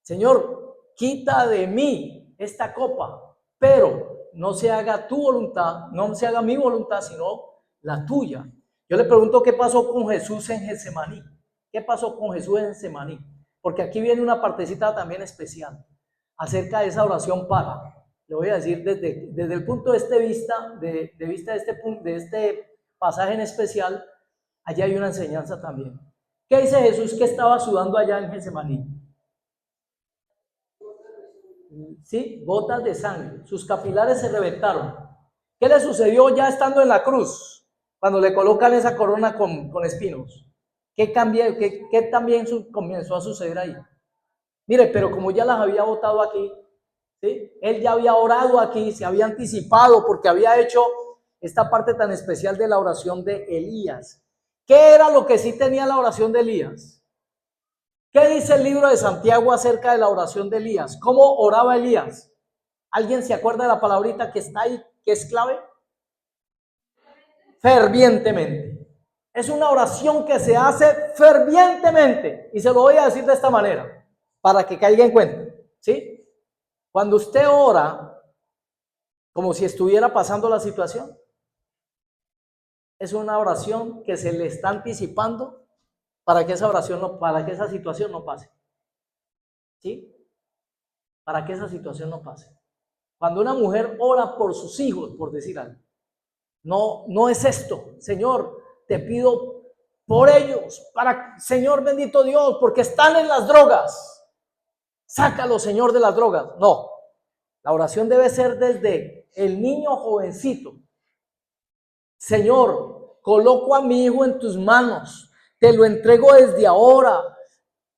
Señor, quita de mí esta copa, pero no se haga tu voluntad, no se haga mi voluntad, sino la tuya. Yo le pregunto qué pasó con Jesús en Getsemaní. ¿Qué pasó con Jesús en Getsemaní? Porque aquí viene una partecita también especial acerca de esa oración para. Le voy a decir desde el punto de vista de este pasaje en especial, allá hay una enseñanza también. ¿Qué dice Jesús que estaba sudando allá en Getsemaní? ¿Sí? Gotas de sangre. Sus capilares se reventaron. ¿Qué le sucedió ya estando en la cruz? Cuando le colocan esa corona con espinos. ¿Qué también comenzó a suceder ahí? Mire, pero como ya las había botado aquí, ¿sí? Él ya había orado aquí, se había anticipado porque había hecho esta parte tan especial de la oración de Elías. ¿Qué era lo que sí tenía la oración de Elías? ¿Qué dice el libro de Santiago acerca de la oración de Elías? ¿Cómo oraba Elías? ¿Alguien se acuerda de la palabrita que está ahí, que es clave? Fervientemente. Es una oración que se hace fervientemente. Y se lo voy a decir de esta manera, para que caiga en cuenta. ¿Sí? Cuando usted ora como si estuviera pasando la situación, es una oración que se le está anticipando para que esa oración para que esa situación no pase. ¿Sí? Para que esa situación no pase. Cuando una mujer ora por sus hijos, por decir algo, no es esto, Señor, te pido por ellos, Señor bendito Dios, porque están en las drogas. Sácalo, Señor, de las drogas. No, la oración debe ser desde el niño jovencito. Señor, coloco a mi hijo en tus manos, te lo entrego desde ahora,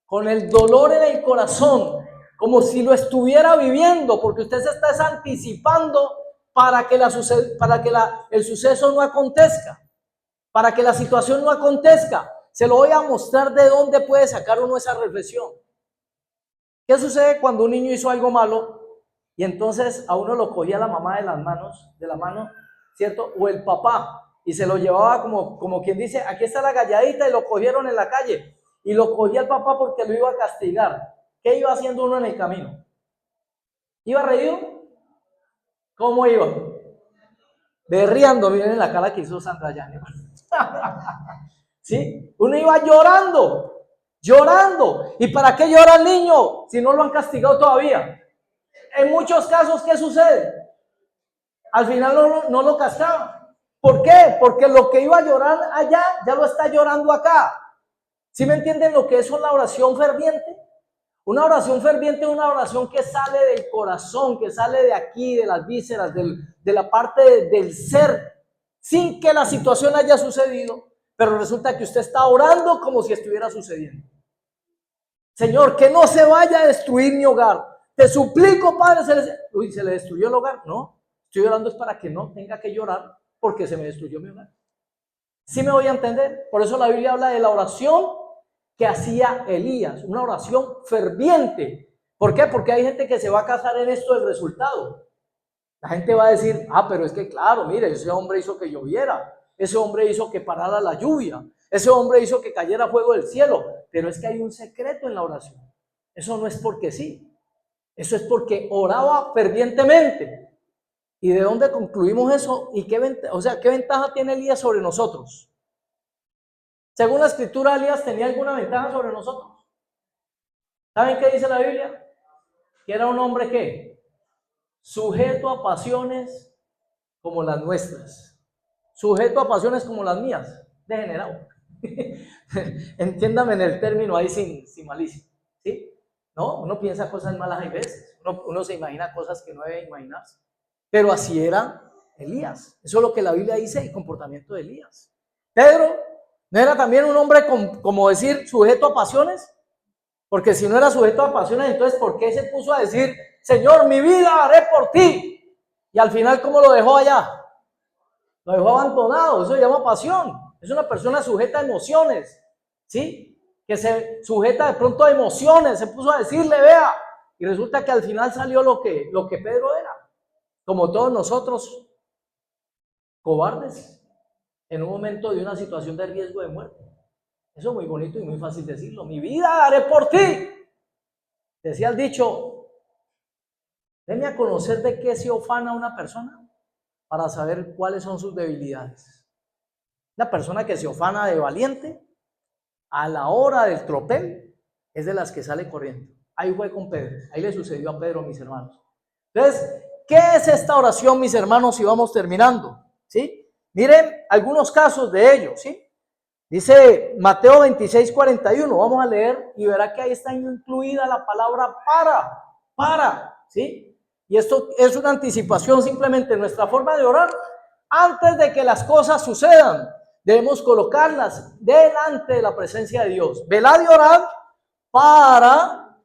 con el dolor en el corazón, como si lo estuviera viviendo, porque usted se está anticipando para que el suceso no acontezca, para que la situación no acontezca. Se lo voy a mostrar de dónde puede sacar uno esa reflexión. ¿Qué sucede cuando un niño hizo algo malo y entonces a uno lo cogía la mamá de la mano, ¿cierto? O el papá, y se lo llevaba como quien dice, aquí está la galladita, y lo cogieron en la calle, y lo cogía el papá porque lo iba a castigar. ¿Qué iba haciendo uno en el camino? ¿Iba reído? ¿Cómo iba? Berriando, miren la cara que hizo Sandra Yane. ¿Sí? Uno iba llorando. ¿Y para qué llora el niño si no lo han castigado todavía? En muchos casos, ¿qué sucede? Al final no lo castigaban. ¿Por qué? Porque lo que iba a llorar allá, ya lo está llorando acá. ¿Sí me entienden lo que es una oración ferviente? Una oración ferviente es una oración que sale del corazón, que sale de aquí, de las vísceras, de la parte del ser, sin que la situación haya sucedido, pero resulta que usted está orando como si estuviera sucediendo. Señor, que no se vaya a destruir mi hogar. Te suplico, Padre, ¿se le destruyó el hogar? No, estoy orando es para que no tenga que llorar porque se me destruyó mi hogar. ¿Sí me voy a entender? Por eso la Biblia habla de la oración que hacía Elías, una oración ferviente. ¿Por qué? Porque hay gente que se va a casar en esto del resultado. La gente va a decir, pero es que claro, mire, ese hombre hizo que lloviera, ese hombre hizo que parara la lluvia, ese hombre hizo que cayera fuego del cielo, pero es que hay un secreto en la oración. Eso no es porque sí, eso es porque oraba fervientemente. ¿Y de dónde concluimos eso? ¿Y qué ventaja tiene Elías sobre nosotros? Según la escritura, Elías tenía alguna ventaja sobre nosotros. ¿Saben qué dice la Biblia? Que era un hombre que sujeto a pasiones como las nuestras, sujeto a pasiones como las mías, degenerado. Entiéndame en el término ahí sin malicia, ¿sí? No, uno piensa cosas malas hay veces, uno se imagina cosas que no debe imaginarse, pero así era Elías. Eso es lo que la Biblia dice, el comportamiento de Elías. Pedro ¿no era también un hombre como decir sujeto a pasiones? Porque si no era sujeto a pasiones, entonces ¿por qué se puso a decir, Señor, mi vida haré por ti? Y al final, ¿cómo lo dejó allá? Lo dejó abandonado. Eso se llama pasión. Es una persona sujeta a emociones, ¿sí? Que se sujeta de pronto a emociones. Se puso a decirle, vea. Y resulta que al final salió lo que Pedro era. Como todos nosotros, cobardes. En un momento de una situación de riesgo de muerte. Eso es muy bonito y muy fácil decirlo. Mi vida haré por ti. Decía el dicho, déme a conocer de qué se ufana una persona para saber cuáles son sus debilidades. La persona que se ufana de valiente, a la hora del tropel, es de las que sale corriendo. Ahí fue con Pedro. Ahí le sucedió a Pedro, mis hermanos. Entonces, ¿qué es esta oración, mis hermanos? Y vamos terminando, ¿sí? Miren algunos casos de ellos, ¿sí? Dice Mateo 26:41, vamos a leer y verá que ahí está incluida la palabra para, ¿sí? Y esto es una anticipación simplemente de nuestra forma de orar. Antes de que las cosas sucedan, debemos colocarlas delante de la presencia de Dios. Velad y orad para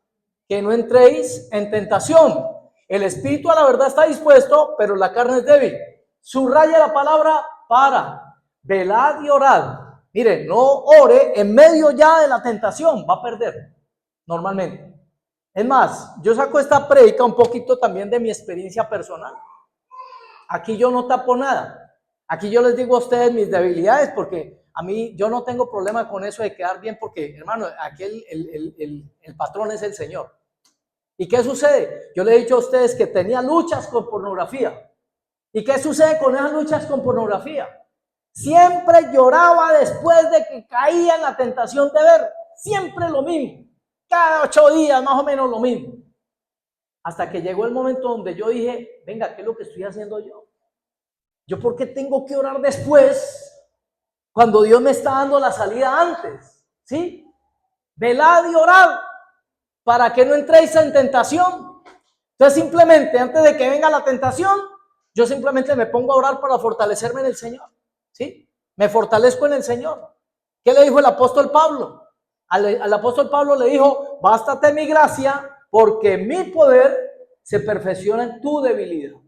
que no entréis en tentación. El espíritu a la verdad está dispuesto, pero la carne es débil. Subraya la palabra para, velad y orad. Mire, no ore en medio ya de la tentación, va a perder, normalmente. Es más, yo saco esta prédica un poquito también de mi experiencia personal. Aquí yo no tapo nada. Aquí yo les digo a ustedes mis debilidades, porque a mí, yo no tengo problema con eso de quedar bien porque, hermano, aquí el patrón es el Señor. ¿Y qué sucede? Yo le he dicho a ustedes que tenía luchas con pornografía. ¿Y qué sucede con esas luchas con pornografía? Siempre lloraba después de que caía en la tentación de ver. Siempre lo mismo. Cada 8 días más o menos lo mismo. Hasta que llegó el momento donde yo dije, venga, ¿qué es lo que estoy haciendo yo? ¿Yo por qué tengo que orar después cuando Dios me está dando la salida antes? ¿Sí? Velad y orad para que no entréis en tentación. Entonces simplemente antes de que venga la tentación, yo simplemente me pongo a orar para fortalecerme en el Señor. ¿Sí? Me fortalezco en el Señor. ¿Qué le dijo el apóstol Pablo? Al apóstol Pablo le dijo, bástate mi gracia porque mi poder se perfecciona en tu debilidad.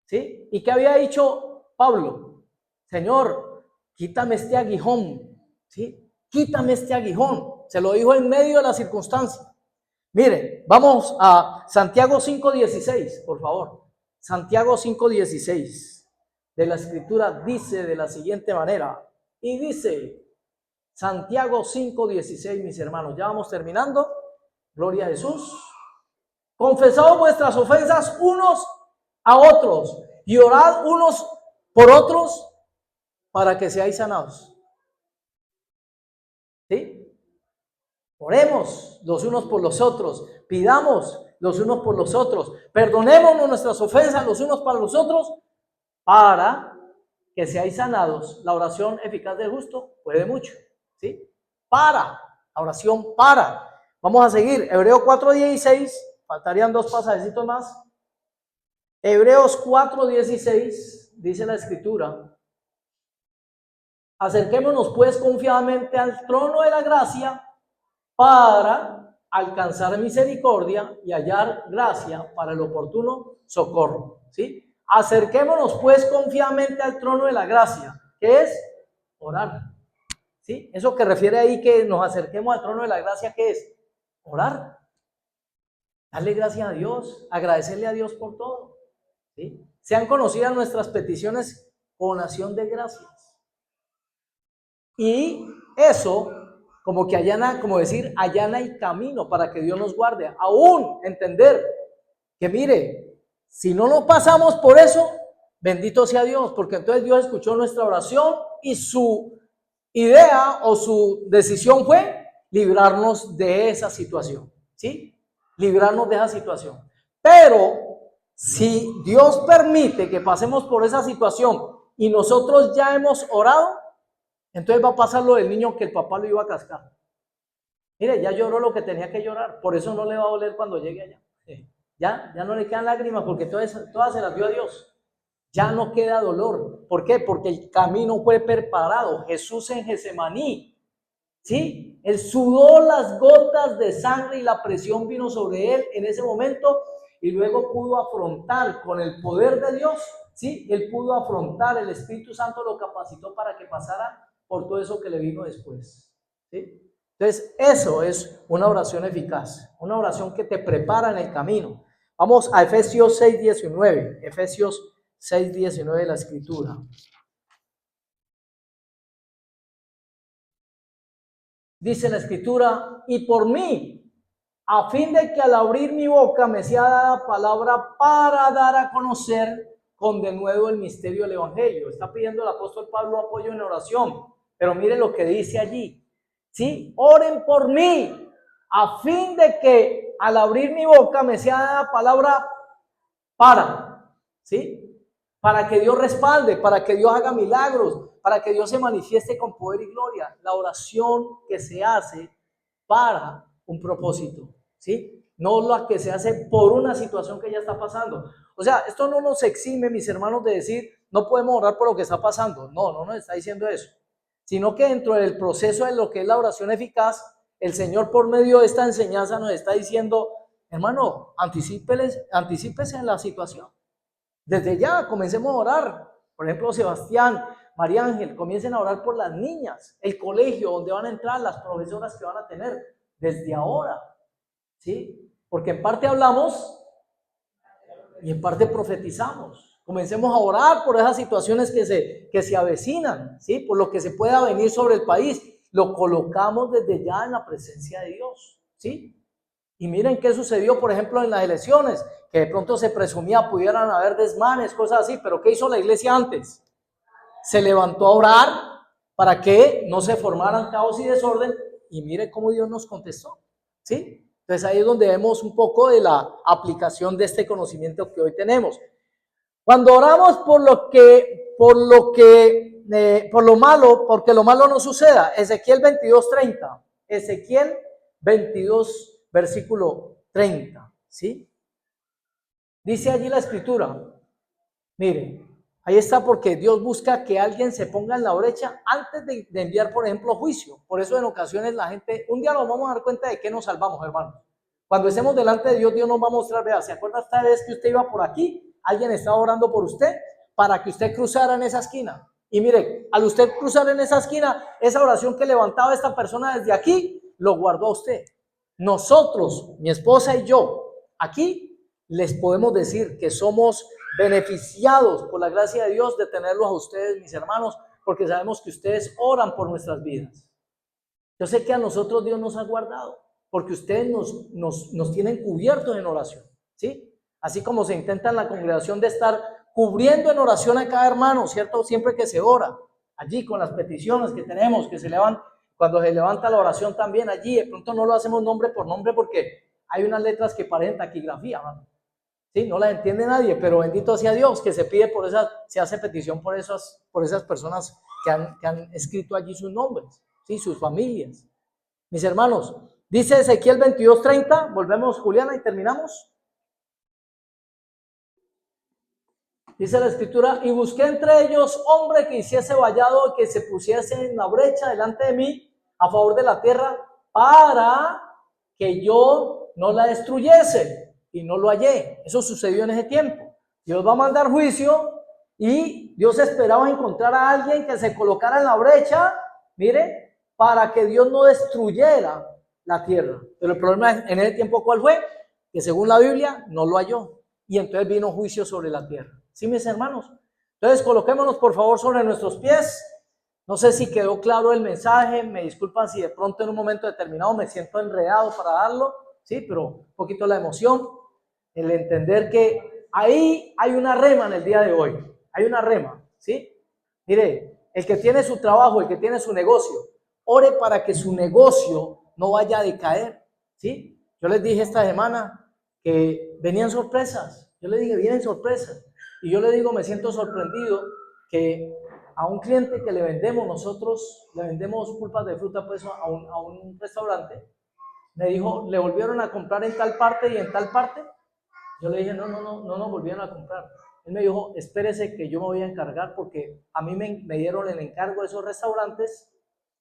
¿Sí? ¿Y qué había dicho Pablo? Señor, quítame este aguijón. ¿Sí? Quítame este aguijón. Se lo dijo en medio de la circunstancia. Miren, vamos a Santiago 5:16, por favor. Santiago 5:16 de la Escritura dice de la siguiente manera. Y dice, Santiago 5:16, mis hermanos, ya vamos terminando. Gloria a Jesús. Confesad vuestras ofensas unos a otros y orad unos por otros para que seáis sanados. ¿Sí? Oremos los unos por los otros, pidamos los unos por los otros, perdonémonos nuestras ofensas los unos para los otros para que seáis sanados. La oración eficaz del justo puede mucho. ¿Sí? Para, la oración para. Vamos a seguir, Hebreos 4:16, faltarían 2 pasajecitos más. Hebreos 4:16, dice la Escritura, acerquémonos pues confiadamente al trono de la gracia para alcanzar misericordia y hallar gracia para el oportuno socorro. ¿Sí? Acerquémonos pues confiadamente al trono de la gracia, que es orar. ¿Sí? Eso que refiere ahí que nos acerquemos al trono de la gracia, ¿qué es? Orar. Darle gracias a Dios, agradecerle a Dios por todo. ¿Sí? Sean conocidas nuestras peticiones con acción de gracias. Y eso, como que allana, como decir, allana el camino para que Dios nos guarde. Aún entender que mire, si no nos pasamos por eso, bendito sea Dios, porque entonces Dios escuchó nuestra oración y su idea o su decisión fue librarnos de esa situación, ¿sí? Librarnos de esa situación. Pero si Dios permite que pasemos por esa situación y nosotros ya hemos orado, entonces va a pasar lo del niño que el papá lo iba a cascar. Mire, ya lloró lo que tenía que llorar, por eso no le va a doler cuando llegue allá. Ya no le quedan lágrimas porque todas se las dio a Dios. Ya no queda dolor. ¿Por qué? Porque el camino fue preparado. Jesús en Getsemaní, ¿sí? Él sudó las gotas de sangre y la presión vino sobre él en ese momento y luego pudo afrontar con el poder de Dios, ¿sí? Él pudo afrontar, el Espíritu Santo lo capacitó para que pasara por todo eso que le vino después, ¿sí? Entonces, eso es una oración eficaz, una oración que te prepara en el camino. Vamos a Efesios 6:19, Efesios 6:19 de la Escritura. Dice la Escritura, y por mí, a fin de que al abrir mi boca me sea dada palabra para dar a conocer con denuedo el misterio del Evangelio. Está pidiendo el apóstol Pablo apoyo en oración, pero miren lo que dice allí. ¿Sí? Oren por mí, a fin de que al abrir mi boca me sea dada palabra para, ¿sí? Para que Dios respalde, para que Dios haga milagros, para que Dios se manifieste con poder y gloria. La oración que se hace para un propósito, ¿sí? No la que se hace por una situación que ya está pasando. O sea, esto no nos exime, mis hermanos, de decir, no podemos orar por lo que está pasando. No nos está diciendo eso. Sino que dentro del proceso de lo que es la oración eficaz, el Señor por medio de esta enseñanza nos está diciendo, hermano, anticípese en la situación. Desde ya comencemos a orar. Por ejemplo, Sebastián, María Ángel, comiencen a orar por las niñas, el colegio donde van a entrar, las profesoras que van a tener, desde ahora, ¿sí? Porque en parte hablamos y en parte profetizamos. Comencemos a orar por esas situaciones que se avecinan, ¿sí? Por lo que se pueda venir sobre el país. Lo colocamos desde ya en la presencia de Dios, ¿sí? Y miren qué sucedió, por ejemplo, en las elecciones, que de pronto se presumía pudieran haber desmanes, cosas así, pero ¿qué hizo la iglesia antes? Se levantó a orar para que no se formaran caos y desorden, y mire cómo Dios nos contestó, ¿sí? Entonces ahí es donde vemos un poco de la aplicación de este conocimiento que hoy tenemos. Cuando oramos por lo malo, porque lo malo no suceda, Ezequiel 22:30, Ezequiel 22, versículo 30, ¿sí? Dice allí la escritura, miren, ahí está, porque Dios busca que alguien se ponga en la brecha antes de enviar, por ejemplo, juicio. Por eso en ocasiones la gente, un día nos vamos a dar cuenta de que nos salvamos, hermanos. Cuando estemos delante de Dios, Dios nos va a mostrar, vea, ¿se acuerda esta vez que usted iba por aquí? Alguien estaba orando por usted para que usted cruzara en esa esquina. Y mire, al usted cruzar en esa esquina, esa oración que levantaba esta persona desde aquí, lo guardó a usted. Nosotros, mi esposa y yo, aquí les podemos decir que somos beneficiados por la gracia de Dios de tenerlos a ustedes, mis hermanos, porque sabemos que ustedes oran por nuestras vidas. Yo sé que a nosotros Dios nos ha guardado, porque ustedes nos tienen cubiertos en oración, ¿sí? Así como se intenta en la congregación de estar cubriendo en oración a cada hermano, ¿cierto? Siempre que se ora, allí con las peticiones que tenemos, que se levantan, cuando se levanta la oración también allí, de pronto no lo hacemos nombre por nombre porque hay unas letras que parecen taquigrafía, ¿no? Sí, no las entiende nadie, pero bendito sea Dios que se pide por esas, se hace petición por esas personas que han escrito allí sus nombres, ¿sí? Sus familias. Mis hermanos, dice Ezequiel 22:30, volvemos Juliana y terminamos. Dice la escritura, y busqué entre ellos hombre que hiciese vallado, que se pusiese en la brecha delante de mí a favor de la tierra para que yo no la destruyese, y no lo hallé. Eso sucedió en ese tiempo. Dios va a mandar juicio y Dios esperaba encontrar a alguien que se colocara en la brecha, mire, para que Dios no destruyera la tierra. Pero el problema en ese tiempo, ¿cuál fue? Que según la Biblia no lo halló, y entonces vino juicio sobre la tierra. ¿Sí, mis hermanos? Entonces coloquémonos por favor sobre nuestros pies. No sé si quedó claro el mensaje, me disculpan si de pronto en un momento determinado me siento enredado para darlo, sí, pero un poquito la emoción, el entender que ahí hay una rema en el día de hoy, hay una rema, ¿sí? Mire, el que tiene su trabajo, el que tiene su negocio, ore para que su negocio no vaya a decaer, ¿sí? Yo les dije esta semana que venían sorpresas, yo les dije, vienen sorpresas. Y yo le digo, me siento sorprendido que a un cliente que le vendemos, nosotros le vendemos pulpas de fruta pues a un restaurante, me dijo, le volvieron a comprar en tal parte y en tal parte. Yo le dije, no nos volvieron a comprar. Él me dijo, espérese que yo me voy a encargar porque a mí me dieron el encargo de esos restaurantes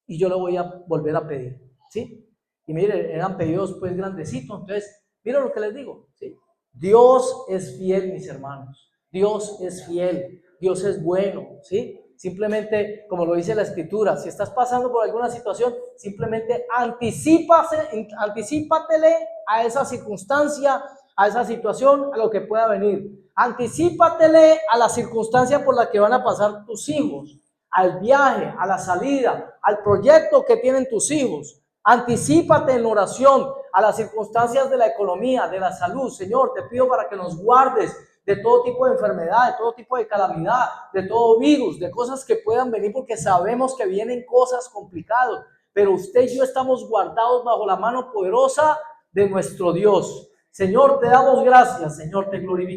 y yo le voy a volver a pedir, ¿sí? Y miren, eran pedidos pues grandecitos. Entonces, miren lo que les digo, ¿sí? Dios es fiel, mis hermanos. Dios es fiel, Dios es bueno, ¿sí? Simplemente, como lo dice la Escritura, si estás pasando por alguna situación, simplemente anticípatele a esa circunstancia, a esa situación, a lo que pueda venir. Anticípatele a la circunstancia por la que van a pasar tus hijos, al viaje, a la salida, al proyecto que tienen tus hijos. Anticípate en oración a las circunstancias de la economía, de la salud. Señor, te pido para que nos guardes de todo tipo de enfermedad, de todo tipo de calamidad, de todo virus, de cosas que puedan venir, porque sabemos que vienen cosas complicadas, pero usted y yo estamos guardados bajo la mano poderosa de nuestro Dios. Señor, te damos gracias, Señor, te glorificamos.